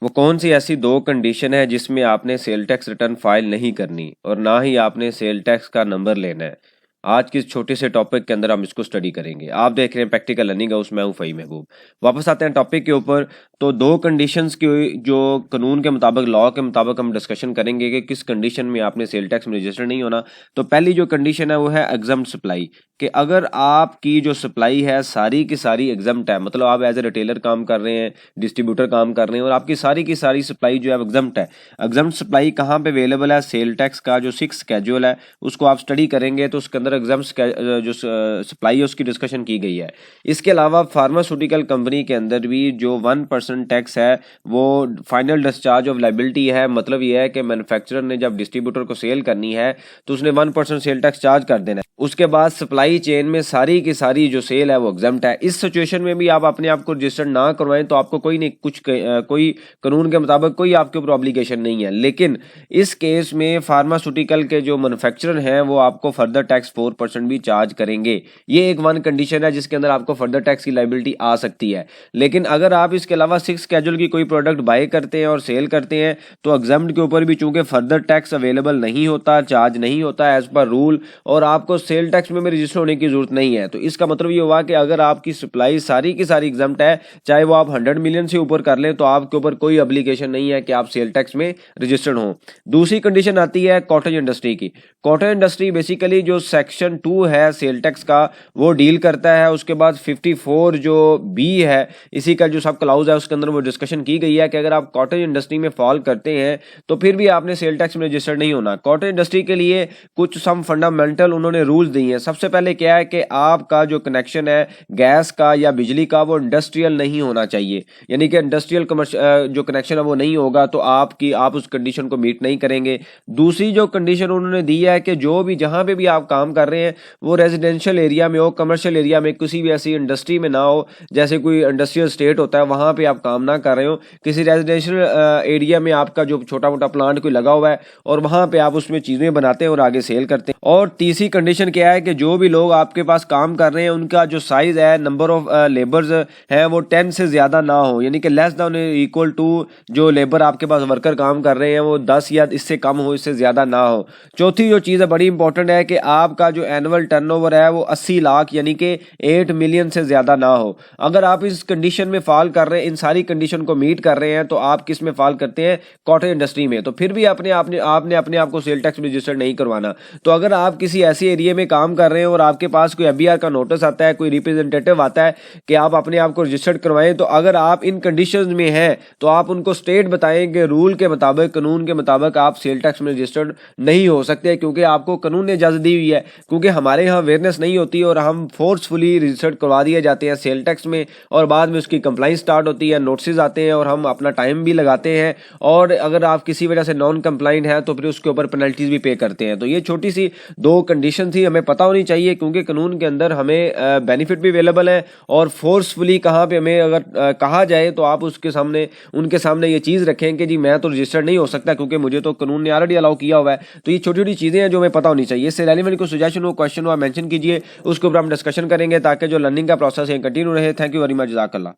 वो कौन सी ऐसी दो कंडीशन है जिसमें आपने सेल टैक्स रिटर्न फाइल नहीं करनी और ना ही आपने सेल टैक्स का नंबर लेना है। आज के इस छोटे से टॉपिक के अंदर हम इसको स्टडी करेंगे। आप देख रहे हैं प्रैक्टिकल लर्निंग हाउस, मैं हूं फ़हीम महबूब। वापस आते हैं टॉपिक के ऊपर। तो दो कंडीशंस की जो कानून के मुताबिक, लॉ के मुताबिक हम डिस्कशन करेंगे कि किस कंडीशन में आपने सेल टैक्स में रजिस्टर नहीं होना। तो पहली जो कंडीशन है वो है एग्जम्प्ट सप्लाई, कि अगर आपकी जो सप्लाई है सारी की सारी एग्जम्प्ट है, मतलब आप एज ए रिटेलर काम कर रहे हैं, डिस्ट्रीब्यूटर काम कर रहे हैं और आपकी सारी की सारी सप्लाई जो है एग्जम्प्ट है। एग्जम्प्ट सप्लाई कहाँ पे अवेलेबल है? सेल टैक्स का जो 6 स्केड्यूल है उसको आप स्टडी करेंगे तो उसके अंदर एग्जम्प्ट जो सप्लाई है उसकी डिस्कशन की गई है। इसके अलावा फार्मास्यूटिकल कंपनी के अंदर भी जो 1% टैक्स है वो फाइनल डिस्चार्ज ऑफ लाइबिलिटी है। मतलब ये है कि मैन्युफैक्चरर ने जब डिस्ट्रीब्यूटर को सेल करनी है तो उसने 1% सेल टैक्स चार्ज कर देना है। उसके बाद सप्लाई चेन में सारी की सारी जो सेल है वो एग्जम्प्ट है। इस सिचुएशन में भी आप अपने आप को रजिस्टर्ड ना करवाएं तो आपको कोई नहीं, कोई कानून के मुताबिक कोई आपके ऊपर ऑब्लिगेशन नहीं है। लेकिन इस केस में फार्मास्यूटिकल के जो मैन्युफैक्चरर हैं वो आपको फर्दर टैक्स 4% भी चार्ज करेंगे। ये एक वन कंडीशन है जिसके अंदर आपको फर्दर टैक्स की लाइबिलिटी आ सकती है। लेकिन अगर आप इसके अलावा 6 स्केड्यूल की कोई प्रोडक्ट बाय करते हैं और सेल करते हैं तो एग्जम्प्ट के ऊपर भी चूंकि फर्दर टैक्स अवेलेबल नहीं होता, चार्ज नहीं होता एज पर रूल, और आपको सेल टैक्स में रजिस्टर होने की जरूरत नहीं है। तो इसका मतलब ये हुआ कि अगर आपकी सप्लाई सारी की सारी एग्जम्प्ट है, चाहे वो आप 100 मिलियन से ऊपर कर लें, तो आपके ऊपर कोई ऑब्लिगेशन नहीं है कि आप सेल टैक्स में रजिस्टर्ड हो। दूसरी कंडीशन आती है कॉटेज इंडस्ट्री की। कॉटन इंडस्ट्री बेसिकली जो सेक्शन 2 है सेल टैक्स का वो डील करता है। उसके बाद 54 जो बी है इसी का जो सब क्लाउज है उसके अंदर वो डिस्कशन की गई है कि अगर आप कॉटन इंडस्ट्री में फॉल करते हैं तो फिर भी आपने सेल टैक्स में रजिस्टर्ड नहीं होना। कॉटन इंडस्ट्री के लिए कुछ सम फंडामेंटल उन्होंने रूल्स दिए हैं। सबसे पहले क्या है कि आपका जो कनेक्शन है गैस का या बिजली का वो इंडस्ट्रियल नहीं होना चाहिए, यानी कि इंडस्ट्रियल जो कनेक्शन है वो नहीं होगा तो आप उस कंडीशन को मीट नहीं करेंगे। दूसरी जो कंडीशन उन्होंने दी है कि जो भी जहां पे भी आप काम कर रहे हैं वो रेजिडेंशियल एरिया में हो, कमर्शियल एरिया में, किसी भी ऐसी इंडस्ट्री में ना हो जैसे कोई इंडस्ट्रियल स्टेट होता है वहां पे आप काम ना कर रहे हो। किसी रेजिडेंशियल एरिया में आपका जो छोटा मोटा प्लांट कोई लगा हुआ है और वहां पे आप उसमें चीजें बनाते हैं और आगे सेल करते हैं। और तीसरी कंडीशन क्या है कि जो भी लोग आपके पास काम कर रहे हैं उनका जो साइज है, नंबर ऑफ लेबर्स है वो 10 से ज्यादा ना हो, यानी कि लेस देन इक्वल टू जो लेबर आपके पास वर्कर काम कर रहे हैं वो 10 या इससे कम हो, इससे ज्यादा ना हो। चौथी जो चीज़ है बड़ी इंपॉर्टेंट है कि आपका जो एनुअल टर्नओवर है वो 80 लाख यानी कि 8 मिलियन से ज़्यादा ना हो। अगर आप इस कंडीशन में फॉल कर रहे हैं, इन सारी कंडीशन को मीट कर रहे हैं, तो आप किस में फॉल करते हैं? कॉटन इंडस्ट्री में। तो फिर भी आपने अपने आप को सेल टैक्स रजिस्टर नहीं करवाना। तो अगर आप किसी ऐसे एरिया में काम कर रहे हैं और आपके पास कोई एफबीआर का नोटिस आता है, कोई रिप्रेजेंटेटिव आता है कि आप अपने आप को रजिस्टर्ड करवाएं, तो अगर आप इन कंडीशंस में हैं तो आप उनको स्टेट बताएं कि रूल के मुताबिक, कानून के मुताबिक आप सेल टैक्स में रजिस्टर्ड नहीं हो सकते, क्योंकि आपको कानून ने इजाजत दी हुई है। क्योंकि हमारे यहाँ अवेयरनेस नहीं होती और हम फोर्सफुली रजिस्टर्ड करवा दिए जाते हैं सेल टैक्स में, और बाद में उसकी कंप्लाइंस स्टार्ट होती है, नोटिस आते हैं और हम अपना टाइम भी लगाते हैं, और अगर आप किसी वजह से नॉन कंप्लाइंट है तो फिर उसके ऊपर पेनल्टीज भी पे करते हैं। तो ये छोटी सी दो कंडीशन थी, हमें पता होनी चाहिए, क्योंकि कानून के अंदर हमें बेनिफिट भी अवेलेबल है और फोर्सफुली कहाँ पे हमें अगर कहा जाए तो आप उनके सामने ये चीज़ रखें कि जी मैं तो रजिस्टर्ड नहीं हो सकता क्योंकि मुझे तो कानून ने ऑलरेडी अलाउ किया हुआ है। तो ये छोटी छोटी चीज़ें हैं जो हमें पता होनी चाहिए। इससे रेलेवेंट कोई सजेशन हो, क्वेश्चन हो, आप मेंशन कीजिए, उसके ऊपर हम डिस्कशन करेंगे ताकि जो लर्निंग का प्रोसेस है कंटिन्यू रहे। थैंक यू वेरी मच, जज़ाकल्लाह।